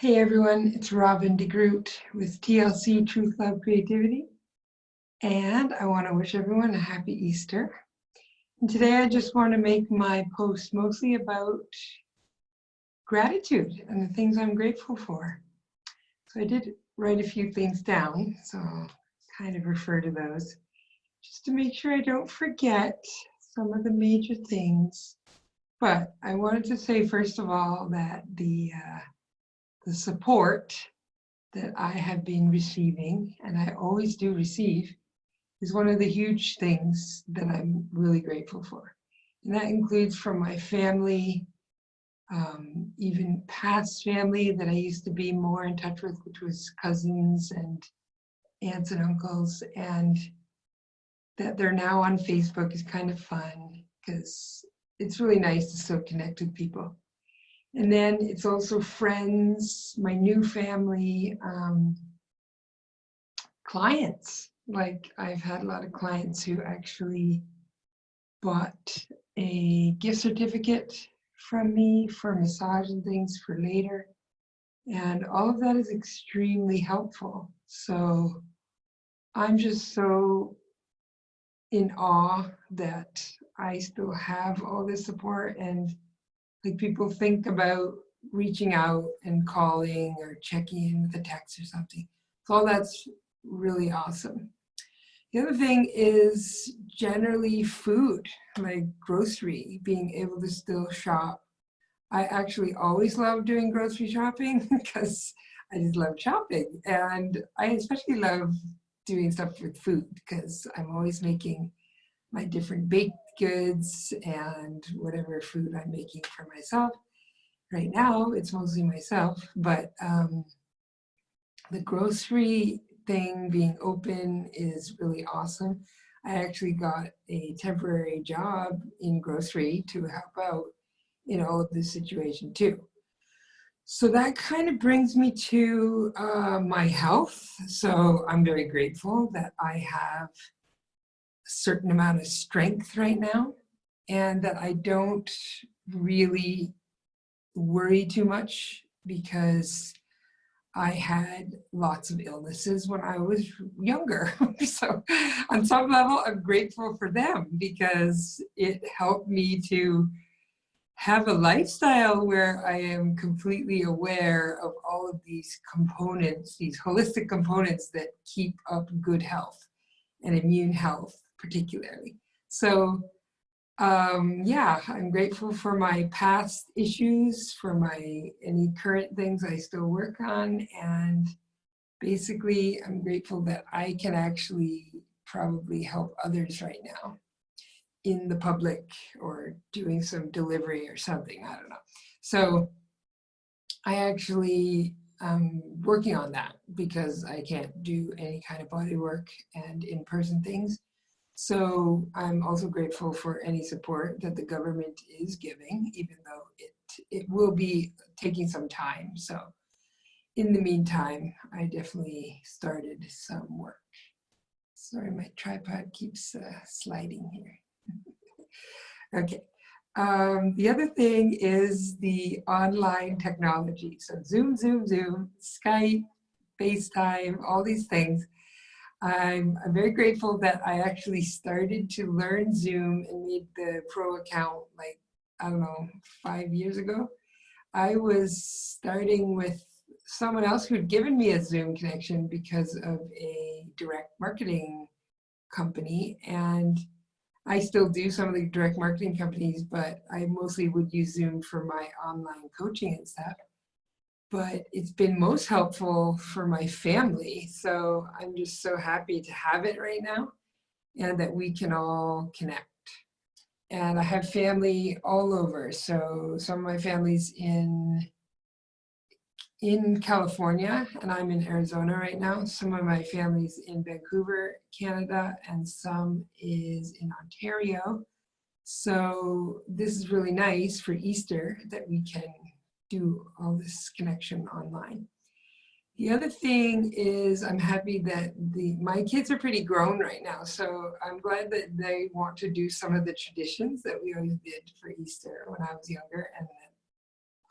Hey everyone, it's Robin DeGroot with TLC Truth, Love, Creativity, and I want to wish everyone a happy Easter. And today I just want to make my post mostly about gratitude and the things I'm grateful for. So I did write a few things down, so I'll kind of refer to those just to make sure I don't forget some of the major things. But I wanted to say first of all that the support that I have been receiving, and I always do receive, is one of the huge things that I'm really grateful for. And that includes from my family, even past family that I used to be more in touch with, which was cousins and aunts and uncles, and that they're now on Facebook is kind of fun because it's really nice to still connect with people. And then it's also friends, my new family, clients. Like I've had a lot of clients who actually bought a gift certificate from me for massage and things for later. And all of that is extremely helpful. So I'm just so in awe that I still have all this support, and like people think about reaching out and calling or checking in with a text or something. So all that's really awesome. The other thing is generally food, like grocery, being able to still shop. I actually always love doing grocery shopping because I just love shopping. And I especially love doing stuff with food because I'm always making my different baked goods and whatever food I'm making for myself. Right now, it's mostly myself, but the grocery thing being open is really awesome. I actually got a temporary job in grocery to help out in all of this situation too. So that kind of brings me to my health. So I'm very grateful that I have a certain amount of strength right now and that I don't really worry too much because I had lots of illnesses when I was younger. So on some level, I'm grateful for them because it helped me to have a lifestyle where I am completely aware of all of these components, these holistic components that keep up good health and immune health particularly. So yeah, I'm grateful for my past issues, for my any current things I still work on, and basically I'm grateful that I can actually probably help others right now in the public or doing some delivery or something, I don't know. So I actually am working on that because I can't do any kind of body work and in-person things. So I'm also grateful for any support that the government is giving, even though it will be taking some time. So in the meantime, I definitely started some work. Sorry, my tripod keeps sliding here. Okay. The other thing is the online technology. So Zoom, Skype, FaceTime, all these things. I'm very grateful that I actually started to learn Zoom and made the pro account like, I don't know, 5 years ago. I was starting with someone else who'd given me a Zoom connection because of a direct marketing company. And I still do some of the direct marketing companies, but I mostly would use Zoom for my online coaching and stuff. But it's been most helpful for my family. So I'm just so happy to have it right now and that we can all connect. And I have family all over. So some of my family's in California and I'm in Arizona right now. Some of my family's in Vancouver, Canada, and some is in Ontario. So this is really nice for Easter that we can do all this connection online. The other thing is I'm happy that my kids are pretty grown right now, so I'm glad that they want to do some of the traditions that we always did for Easter when I was younger, and that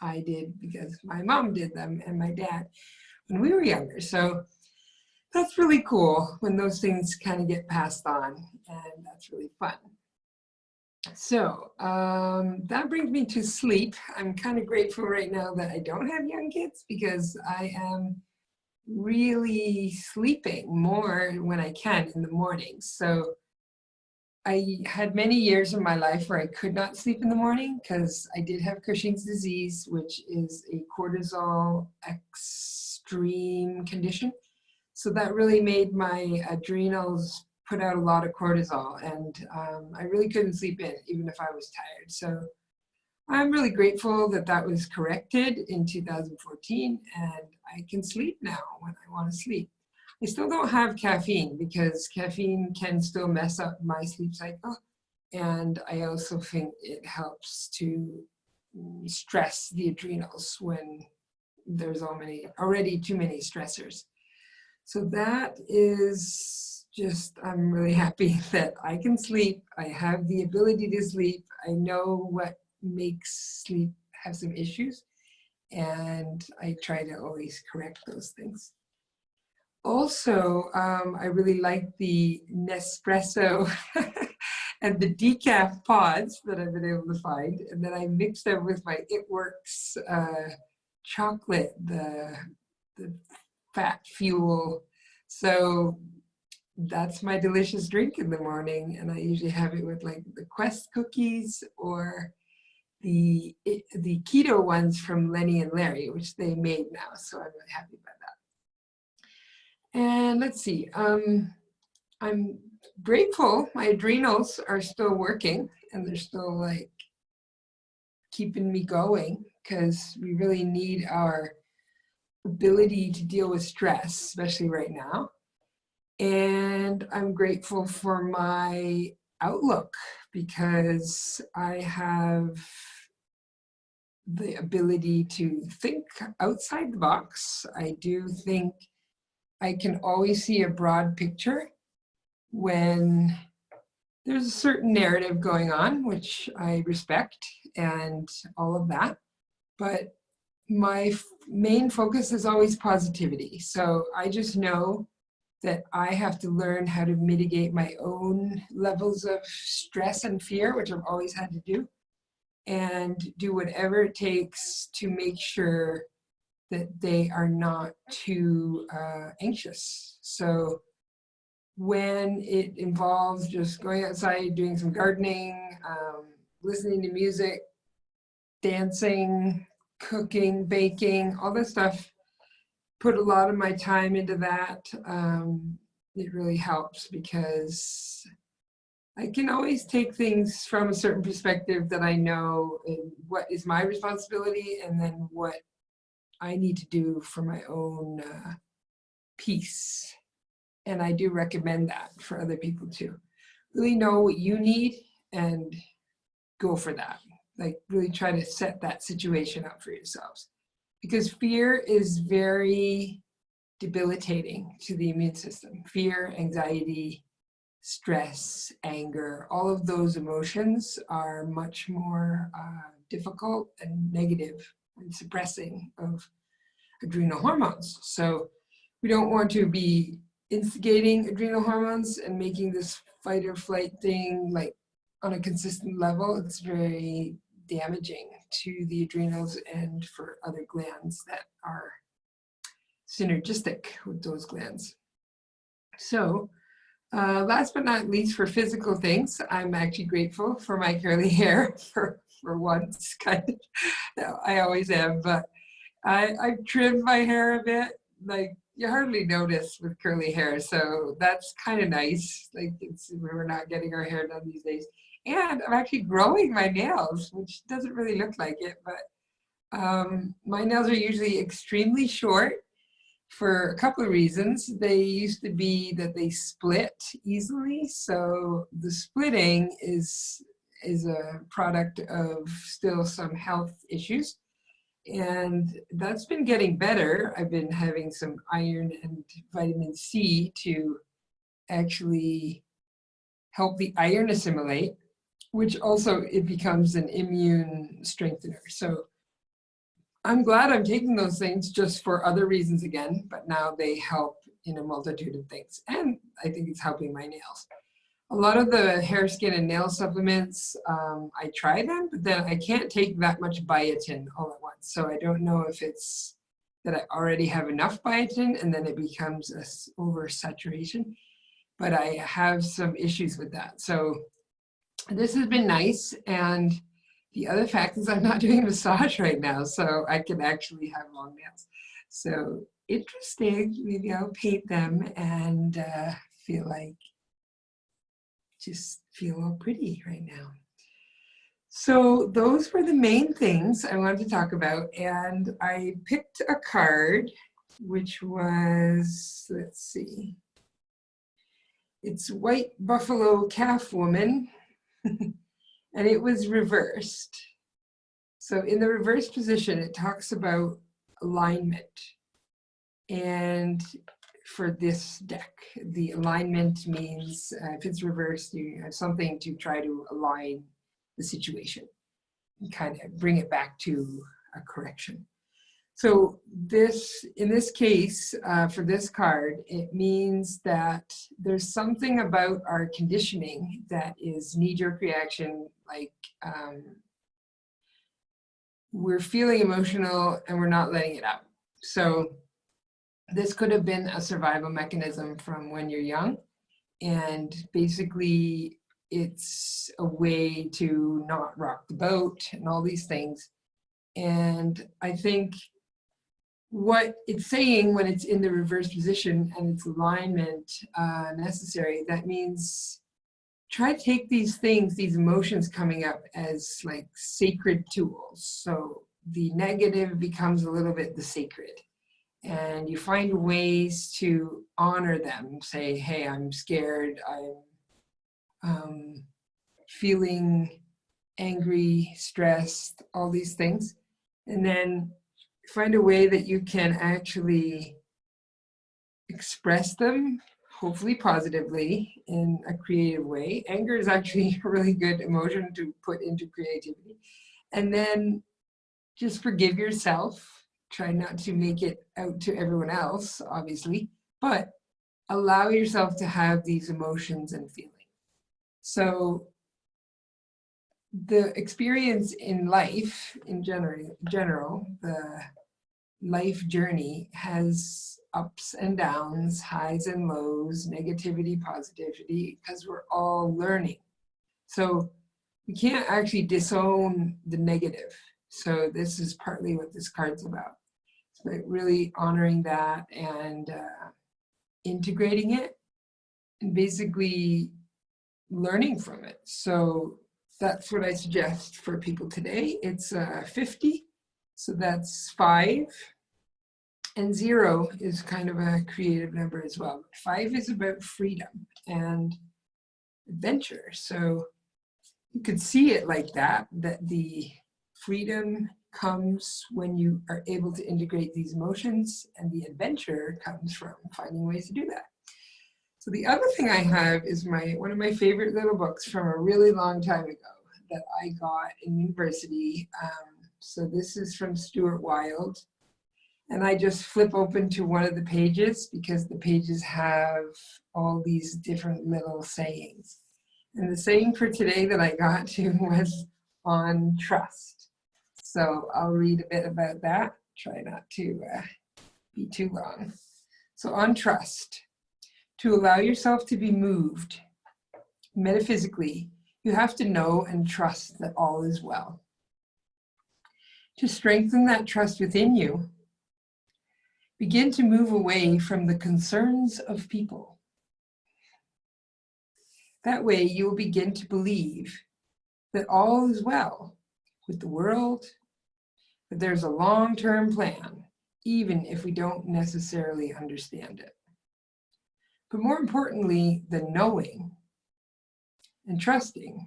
I did because my mom did them and my dad when we were younger. So that's really cool when those things kind of get passed on, and that's really fun. So that brings me to sleep. I'm kind of grateful right now that I don't have young kids because I am really sleeping more when I can in the mornings. So I had many years in my life where I could not sleep in the morning because I did have Cushing's disease, which is a cortisol extreme condition. So that really made my adrenals put out a lot of cortisol, and I really couldn't sleep in even if I was tired. So I'm really grateful that that was corrected in 2014, and I can sleep now when I want to sleep. I still don't have caffeine because caffeine can still mess up my sleep cycle. And I also think it helps to stress the adrenals when there's already too many stressors. So that is just, I'm really happy that I can sleep. I have the ability to sleep. I know what makes sleep have some issues, and I try to always correct those things. Also, I really like the Nespresso and the decaf pods that I've been able to find, and then I mix them with my It Works chocolate, the fat fuel. So that's my delicious drink in the morning, and I usually have it with like the Quest cookies or the keto ones from Lenny and Larry, which they made now. So I'm really happy about that. And let's see, I'm grateful my adrenals are still working and they're still like keeping me going, because we really need our ability to deal with stress, especially right now. And I'm grateful for my outlook because I have the ability to think outside the box. I do think I can always see a broad picture when there's a certain narrative going on, which I respect and all of that. But my main focus is always positivity. So I just know that I have to learn how to mitigate my own levels of stress and fear, which I've always had to do, and do whatever it takes to make sure that they are not too anxious. So when it involves just going outside, doing some gardening, listening to music, dancing, cooking, baking, all this stuff, put a lot of my time into that. It really helps because I can always take things from a certain perspective that I know what is my responsibility and then what I need to do for my own peace. And I do recommend that for other people too. Really know what you need and go for that. Like really try to set that situation up for yourselves. Because fear is very debilitating to the immune system. Fear, anxiety, stress, anger, all of those emotions are much more difficult and negative and suppressing of adrenal hormones. So we don't want to be instigating adrenal hormones and making this fight or flight thing like on a consistent level. It's very damaging to the adrenals and for other glands that are synergistic with those glands. So last but not least, for physical things, I'm actually grateful for my curly hair for once, kind of. No, I always am, but I've trimmed my hair a bit. Like you hardly notice with curly hair, so that's kind of nice. Like we're not getting our hair done these days. And I'm actually growing my nails, which doesn't really look like it, but my nails are usually extremely short for a couple of reasons. They used to be that they split easily, so the splitting is a product of still some health issues, and that's been getting better. I've been having some iron and vitamin C to actually help the iron assimilate, which also it becomes an immune strengthener. So I'm glad I'm taking those things just for other reasons again, but now they help in a multitude of things. And I think it's helping my nails. A lot of the hair, skin, and nail supplements, I try them, but then I can't take that much biotin all at once. So I don't know if it's that I already have enough biotin and then it becomes a oversaturation, but I have some issues with that. So this has been nice. And the other fact is I'm not doing a massage right now, so I can actually have long nails. So interesting, maybe I'll paint them and just feel all pretty right now. So those were the main things I wanted to talk about. And I picked a card, which was, let's see, it's White Buffalo Calf Woman. And it was reversed. So in the reverse position, it talks about alignment. And for this deck, the alignment means if it's reversed, you have something to try to align the situation and kind of bring it back to a correction. So in this case, for this card, it means that there's something about our conditioning that is knee-jerk reaction, like we're feeling emotional and we're not letting it out. So this could have been a survival mechanism from when you're young. And basically, it's a way to not rock the boat and all these things. And I think what it's saying when it's in the reverse position and it's alignment necessary, that means try to take these things, these emotions coming up as like sacred tools. So the negative becomes a little bit the sacred. And you find ways to honor them. Say, hey, I'm scared, I'm feeling angry, stressed, all these things. And then find a way that you can actually express them, hopefully positively, in a creative way. Anger is actually a really good emotion to put into creativity. And then just forgive yourself. Try not to make it out to everyone else, obviously, but allow yourself to have these emotions and feelings. So the experience in life, in general, the life journey has ups and downs, highs and lows, negativity, positivity, because we're all learning. So we can't actually disown the negative. So this is partly what this card's about. It's like really honoring that and integrating it and basically learning from it. So that's what I suggest for people today. It's 50, so that's 5. And 0 is kind of a creative number as well. 5 is about freedom and adventure. So you could see it like that the freedom comes when you are able to integrate these emotions, and the adventure comes from finding ways to do that. So the other thing I have is one of my favorite little books from a really long time ago that I got in university. So this is from Stuart Wilde. And I just flip open to one of the pages because the pages have all these different little sayings. And the saying for today that I got to was on trust. So I'll read a bit about that. Try not to be too long. So on trust, to allow yourself to be moved metaphysically, you have to know and trust that all is well. To strengthen that trust within you, begin to move away from the concerns of people. That way you will begin to believe that all is well with the world, that there's a long-term plan, even if we don't necessarily understand it. But more importantly than knowing and trusting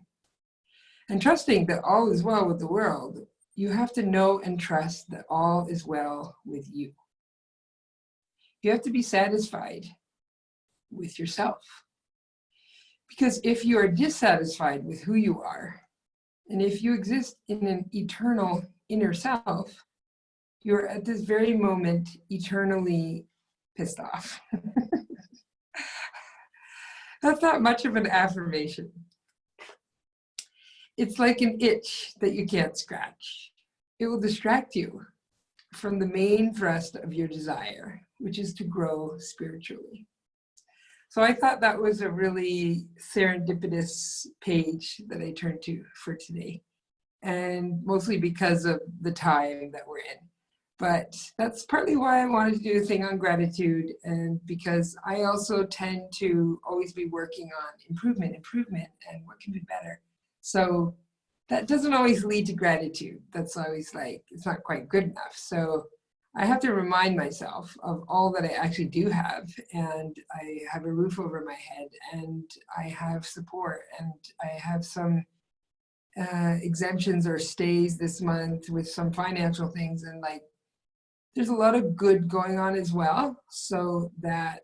that all is well with the world, you have to know and trust that all is well with you. You have to be satisfied with yourself. Because if you are dissatisfied with who you are, and if you exist in an eternal inner self, You're at this very moment eternally pissed off. That's not much of an affirmation. It's like an itch that you can't scratch. It will distract you from the main thrust of your desire, which is to grow spiritually. So I thought that was a really serendipitous page that I turned to for today, and mostly because of the time that we're in. But that's partly why I wanted to do a thing on gratitude, and because I also tend to always be working on improvement, and what can be better. So that doesn't always lead to gratitude. That's always like, it's not quite good enough. So I have to remind myself of all that I actually do have, and I have a roof over my head, and I have support, and I have some exemptions or stays this month with some financial things, and like there's a lot of good going on as well, so that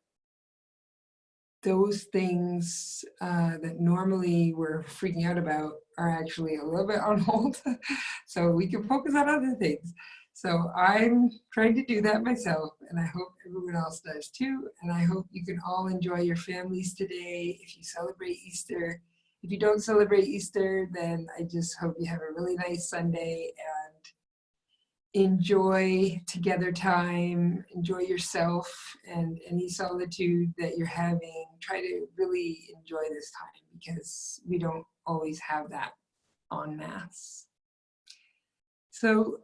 those things that normally we're freaking out about are actually a little bit on hold, so we can focus on other things. So I'm trying to do that myself, and I hope everyone else does too. And I hope you can all enjoy your families today if you celebrate Easter. If you don't celebrate Easter, then I just hope you have a really nice Sunday and enjoy together time, enjoy yourself, and any solitude that you're having. Try to really enjoy this time, because we don't always have that en masse. So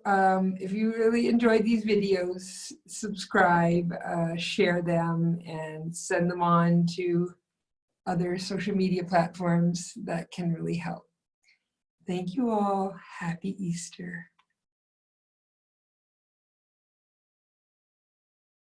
if you really enjoyed these videos, subscribe, share them, and send them on to other social media platforms that can really help. Thank you all. Happy Easter.